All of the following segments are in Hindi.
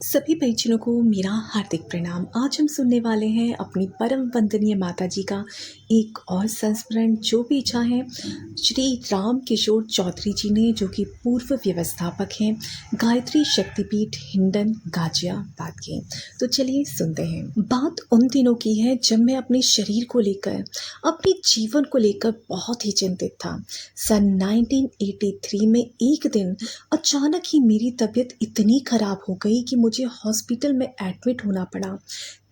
सभी परिजनों को मेरा हार्दिक प्रणाम। आज हम सुनने वाले हैं अपनी परम वंदनीय माता जी का एक और संस्मरण, जो भी चाहें श्री राम किशोर चौधरी जी ने, जो कि पूर्व व्यवस्थापक हैं गायत्री शक्तिपीठ हिंडन गाजियाबाद के। तो चलिए सुनते हैं। बात उन दिनों की है जब मैं अपने शरीर को लेकर, अपने जीवन को लेकर बहुत ही चिंतित था। सन 1983 में एक दिन अचानक ही मेरी तबीयत इतनी खराब हो गई कि मुझे हॉस्पिटल में एडमिट होना पड़ा।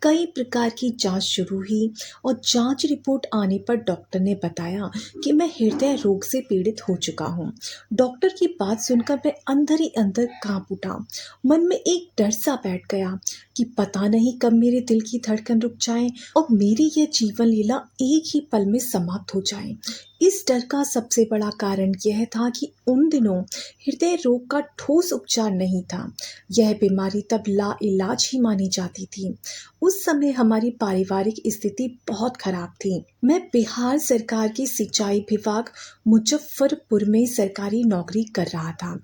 कई प्रकार की जांच शुरू हुई और जांच रिपोर्ट आने पर डॉक्टर ने बताया कि मैं हृदय रोग से पीड़ित हो चुका हूँ। डॉक्टर की बात सुनकर मैं अंदर ही अंदर कांप उठा। मन में एक डर सा बैठ गया कि पता नहीं कब मेरे दिल की धड़कन रुक जाए और मेरी यह जीवन लीला एक ही पल में समाप्त हो जाए। इस डर का सबसे बड़ा कारण यह था कि उन दिनों हृदय रोग का ठोस उपचार नहीं था। यह बीमारी तब लाइलाज ही मानी जाती थी। उस समय हमारी पारिवारिक स्थिति बहुत खराब थी। मैं बिहार सरकार की सिंचाई विभाग मुजफ्फरपुर में सरकारी नौकरी कर रहा था।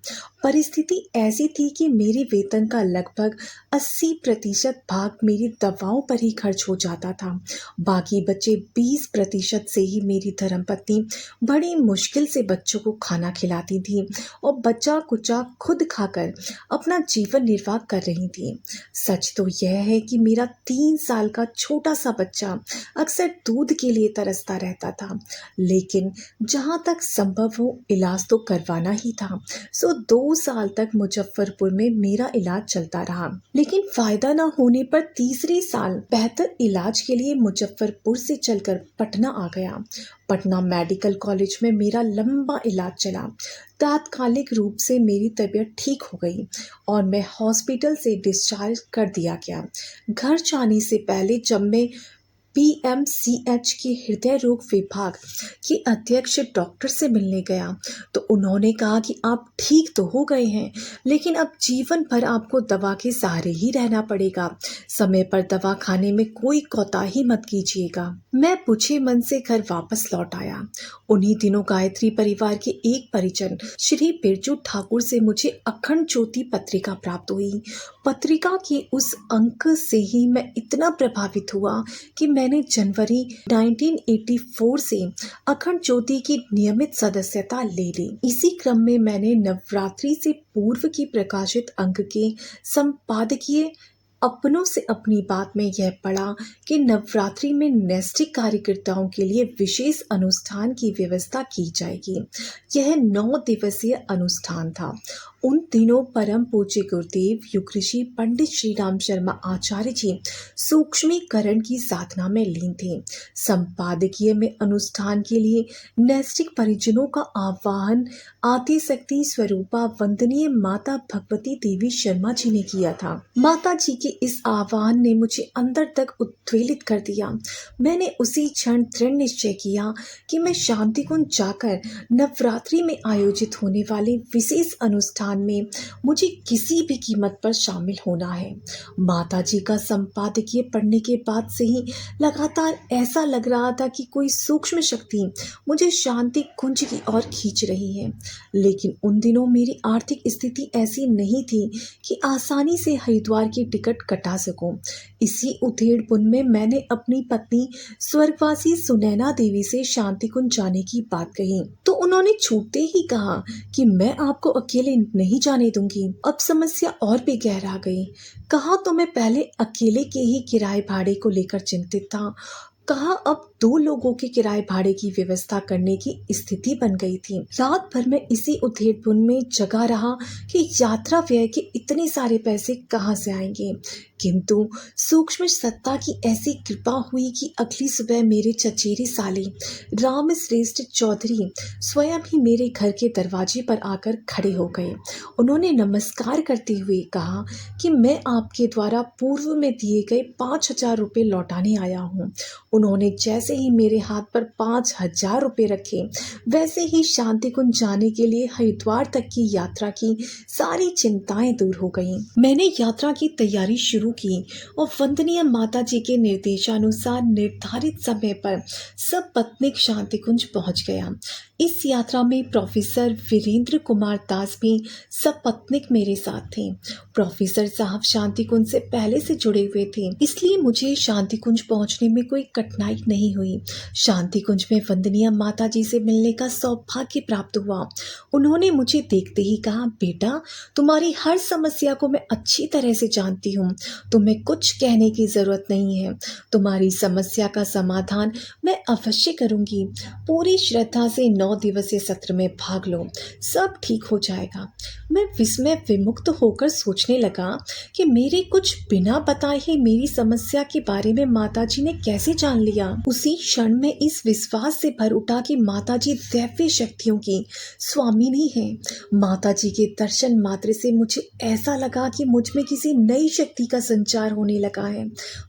परिस्थिति ऐसी थी कि मेरे वेतन का लगभग 80% भाग मेरी दवाओं पर ही खर्च हो जाता था। बाकी बचे 20% से ही मेरी धर्मपत्नी बड़ी मुश्किल से बच्चों को खाना खिलाती थी और बचा कुचा खुद खाकर अपना जीवन निर्वाह कर रही थी। सच तो यह है कि मेरा 3 साल का छोटा सा बच्चा अक्सर दूध के लिए तरसता रहता था, लेकिन जहाँ तक संभव हो इलाज तो करवाना ही था। सो 2 साल तक मुजफ्फरपुर में मेरा इलाज चलता रहा, लेकिन फायदा न होने पर तीसरे साल बेहतर इलाज के लिए मुजफ्फरपुर से चलकर पटना आ गया। पटना मेडिकल कॉलेज में मेरा लंबा इलाज चला। तात्कालिक रूप से मेरी तबीयत ठीक हो गई और मैं हॉस्पिटल से डिस्चार्ज कर दिया गया। घर जाने से पहले जब मैं पीएमसीएच के हृदय रोग विभाग के अध्यक्ष डॉक्टर से मिलने गया तो उन्होंने कहा कि आप ठीक तो हो गए हैं, लेकिन अब जीवन भर आपको दवा के सहारे ही रहना पड़ेगा। समय पर दवा खाने में कोई कोताही मत कीजिएगा। मैं बुझे मन से घर वापस लौट आया। उन्हीं दिनों गायत्री परिवार के एक परिजन श्री बिरजू ठाकुर से मुझे अखंड ज्योति पत्रिका प्राप्त हुई। पत्रिका के उस अंक से ही मैं इतना प्रभावित हुआ कि मैंने जनवरी 1984 से अखंड ज्योति की नियमित सदस्यता ले ली। इसी क्रम में मैंने नवरात्रि से पूर्व की प्रकाशित अंक के संपादकीय अपनों से अपनी बात में यह पढ़ा कि नवरात्रि में नैष्ठिक कार्यकर्ताओं के लिए विशेष अनुष्ठान की व्यवस्था की जाएगी। यह 9 दिवसीय अनुष्ठान था। उन दिनों परम पूज्य गुरुदेव युग ऋषि पंडित श्री राम शर्मा आचार्य जी सूक्ष्मीकरण की साधना में लीन थे। संपादकीय में अनुष्ठान के लिए नैष्ठिक परिजनों का आह्वान आदिशक्ति स्वरूपा वंदनीय माता भगवती देवी शर्मा जी ने किया था। माता जी के इस आह्वान ने मुझे अंदर तक उद्वेलित कर दिया। मैंने उसी क्षण दृढ़ निश्चय किया कि मैं शांति कुंज जाकर नवरात्रि में आयोजित होने वाले विशेष अनुष्ठान में मुझे किसी भी कीमत पर शामिल होना है। माता जी का संपादकीय पढ़ने के बाद से ही लगातार ऐसा लग रहा था कि कोई सूक्ष्म शक्ति मुझे शांति कुंज की ओर खींच रही है। लेकिन उन दिनों मेरी आर्थिक स्थिति ऐसी नहीं थी कि आसानी से हरिद्वार की टिकट कटा सकूं। इसी उधेड़बुन में मैंने अपनी पत्नी स्वर्गवासी सुनैना देवी से शांति कुंज जाने की बात कही तो उन्होंने छूटते ही कहा कि मैं आपको अकेले नहीं जाने दूंगी। अब समस्या और भी गहरा गई। कहा तो मैं पहले अकेले के ही किराए भाड़े को लेकर चिंतित था, कहा अब 2 लोगों के किराए भाड़े की व्यवस्था करने की स्थिति बन गई थी। रात भर में इसी उधेड़बुन में जगा रहा कि यात्रा व्यय के इतने सारे पैसे कहाँ से आएंगे। किंतु सूक्ष्म सत्ता की ऐसी कृपा हुई कि अगली सुबह मेरे चचेरे साले राम श्रेष्ठ चौधरी स्वयं ही मेरे घर के दरवाजे पर आकर खड़े हो गए। उन्होंने नमस्कार करते हुए कहा कि मैं आपके द्वारा पूर्व में दिए गए 5,000 रुपये लौटाने आया हूँ। उन्होंने जैसे ही मेरे हाथ पर 5,000 रुपये रखे, वैसे ही शांति कुंज जाने के लिए हरिद्वार तक की यात्रा की सारी चिंताएं दूर हो गईं। मैंने यात्रा की तैयारी शुरू की और वंदनीय माता जी के निर्देशानुसार निर्धारित समय पर सब पत्नीक शांति कुंज पहुंच गया। इस यात्रा में प्रोफेसर वीरेंद्र कुमार दास भी सपत्नीक मेरे साथ थे। प्रोफेसर साहब शांति कुंज से पहले से जुड़े हुए थे, इसलिए मुझे शांति कुंज पहुंचने में कोई कठिनाई नहीं हुई। शांति कुंज में वंदनीय माता जी से मिलने का सौभाग्य प्राप्त हुआ। उन्होंने मुझे देखते ही कहा, बेटा, तुम्हारी हर समस्या को मैं अच्छी तरह से जानती हूँ, तुम्हें कुछ कहने की जरूरत नहीं है। तुम्हारी समस्या का समाधान मैं अवश्य करूंगी। पूरी श्रद्धा से 9 दिवसीय सत्र में भाग लो, सब ठीक हो जाएगा। मैं विस्मय विमुक्त होकर सोचने लगा कि मेरे कुछ बिना बताए ही मेरी समस्या के बारे में माताजी ने कैसे जान लिया। उसी क्षण में इस विश्वास से भर उठा कि माताजी दैवीय शक्तियों की स्वामिनी है। माताजी के दर्शन मात्र से मुझे ऐसा लगा कि मुझ में किसी नई शक्ति का संचार होने लगा है।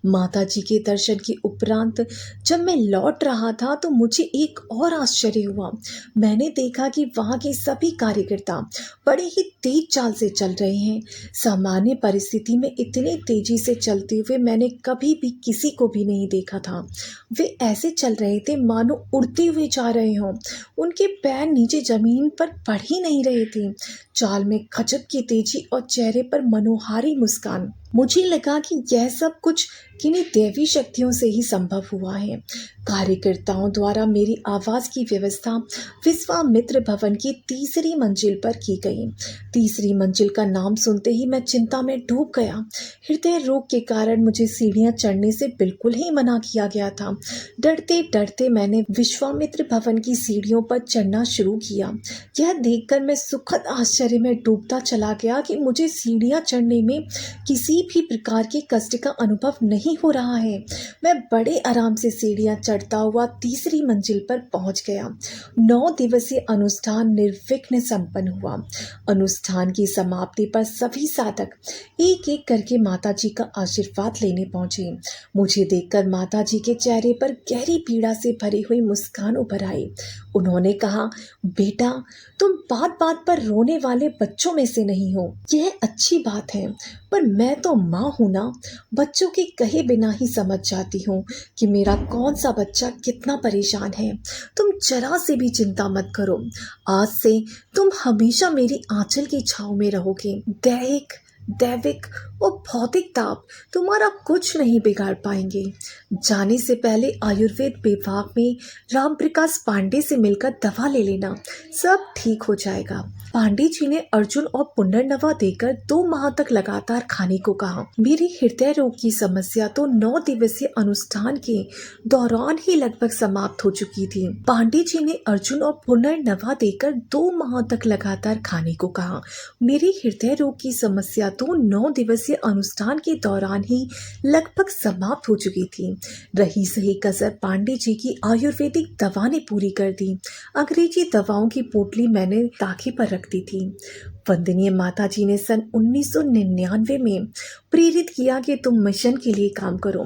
माताजी के दर्शन के उपरांत जब मैं लौट रहा था तो मुझे एक और आश्चर्य हुआ। मैंने देखा कि वहां के सभी कार्यकर्ता बड़े ही तेज चाल से चल रहे हैं। सामान्य परिस्थिति में इतने तेजी से चलते हुए मैंने कभी भी किसी को भी नहीं देखा था। वे ऐसे चल रहे थे मानो उड़ते हुए जा रहे हों। उनके पैर नीचे जमीन पर पड़ ही नहीं रहे थे। चाल में गजब की तेजी और चेहरे पर मनोहारी मुस्कान। मुझे लगा कि यह सब कुछ किन्हीं दैवी शक्तियों से ही संभव हुआ है। कार्यकर्ताओं द्वारा मेरी आवास की व्यवस्था विश्वामित्र भवन की 3री मंजिल पर की गई। 3री मंजिल का नाम सुनते ही मैं चिंता में डूब गया। हृदय रोग के कारण मुझे सीढ़ियां चढ़ने से बिल्कुल ही मना किया गया था। डरते डरते मैंने विश्वामित्र भवन की सीढ़ियों पर चढ़ना शुरू किया। यह देखकर मैं सुखद आश्चर्य में डूबता चला गया कि मुझे सीढ़ियां चढ़ने में किसी भी प्रकार के कष्ट का अनुभव नहीं हो रहा है। मैं बड़े आराम से सीढ़ियां चढ़ता हुआ 3री मंजिल पर पहुंच गया। 9 दिवसीय अनुष्ठान निर्विघ्न संपन्न हुआ। अनुष्ठान की समाप्ति पर सभी साधक एक एक करके माताजी का आशीर्वाद लेने पहुंचे। मुझे देखकर माताजी के चेहरे पर गहरी पीड़ा से भरी हुई मुस्कान उभर आई। उन्होंने कहा, बेटा, तुम बात बात पर रोने वाले बच्चों में से नहीं हो। यह अच्छी बात है, पर मैं तो माँ हूं ना। बच्चों के कहे बिना ही समझ जाती हूँ कि मेरा कौन सा बच्चा कितना परेशान है। तुम जरा से भी चिंता मत करो। आज से तुम हमेशा मेरी आंचल की छांव में रहोगे। दैविक और भौतिक ताप तुम्हारा कुछ नहीं बिगाड़ पाएंगे। जाने से पहले आयुर्वेद विभाग में राम प्रकाश पांडे से मिलकर दवा ले लेना, सब ठीक हो जाएगा। पांडे जी ने अर्जुन और पुनर्नवा देकर 2 माह तक लगातार खाने को कहा। मेरी हृदय रोग की समस्या तो 9 दिवसीय अनुष्ठान के दौरान ही लगभग समाप्त हो चुकी थी। पांडे जी ने अर्जुन और पुनर्नवा देकर 2 माह तक लगातार खाने को कहा। मेरी हृदय रोग की समस्या तो 9 दिवसीय अनुष्ठान के दौरान ही लगभग समाप्त हो चुकी थी। रही सही कसर पांडे जी की आयुर्वेदिक दवा ने पूरी कर दी। अंग्रेजी दवाओं की पोटली मैंने ताके पर रख दी थी। वंदनीय माता जी ने सन 1999 में प्रेरित किया कि तुम मिशन के लिए काम करो।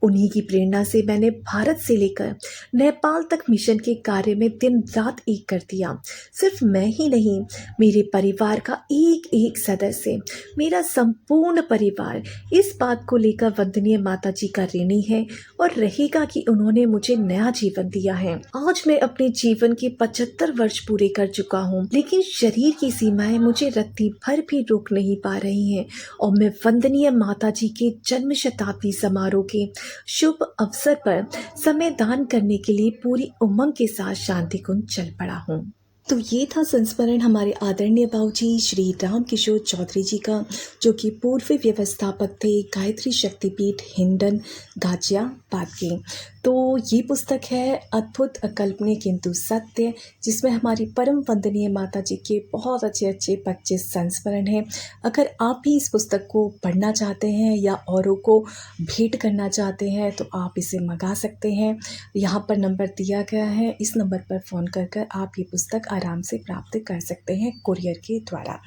उन्हीं की प्रेरणा से मैंने भारत से लेकर नेपाल तक मिशन के कार्य में दिन रात एक कर दिया। सिर्फ मैं ही नहीं, मेरे परिवार का एक एक सदस्य, मेरा संपूर्ण परिवार इस बात को लेकर वंदनीय माता जी का ऋणी है और रहेगा कि उन्होंने मुझे नया जीवन दिया है। आज मैं अपने जीवन के 75 वर्ष पूरे कर चुका हूँ, लेकिन शरीर की सीमाएं मुझे रत्ती भर भी रोक नहीं पा रही हैं और मैं वंदनीय माता जी के जन्म शताब्दी समारोह के शुभ अवसर पर समय दान करने के लिए पूरी उमंग के साथ शांति कुंज चल पड़ा हूँ। तो ये था संस्मरण हमारे आदरणीय बाबूजी श्री राम किशोर चौधरी जी का, जो कि पूर्व व्यवस्थापक थे गायत्री शक्तिपीठ हिंडन गाजियाबाद के। तो ये पुस्तक है अद्भुत अकल्पनीय किंतु सत्य, जिसमें हमारी परम वंदनीय माता जी के बहुत अच्छे अच्छे 25 संस्मरण हैं। अगर आप भी इस पुस्तक को पढ़ना चाहते हैं या औरों को भेंट करना चाहते हैं तो आप इसे मंगा सकते हैं। यहाँ पर नंबर दिया गया है, इस नंबर पर फ़ोन कर आप ये पुस्तक आराम से प्राप्त कर सकते हैं कुरियर के द्वारा।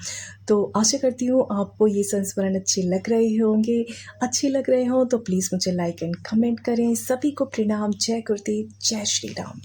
तो आशा करती हूँ आपको ये संस्मरण अच्छे लग रहे होंगे। अच्छे लग रहे हों तो प्लीज़ मुझे लाइक एंड कमेंट करें। सभी को प्रणाम। जय गुरुदेव, जय श्री राम।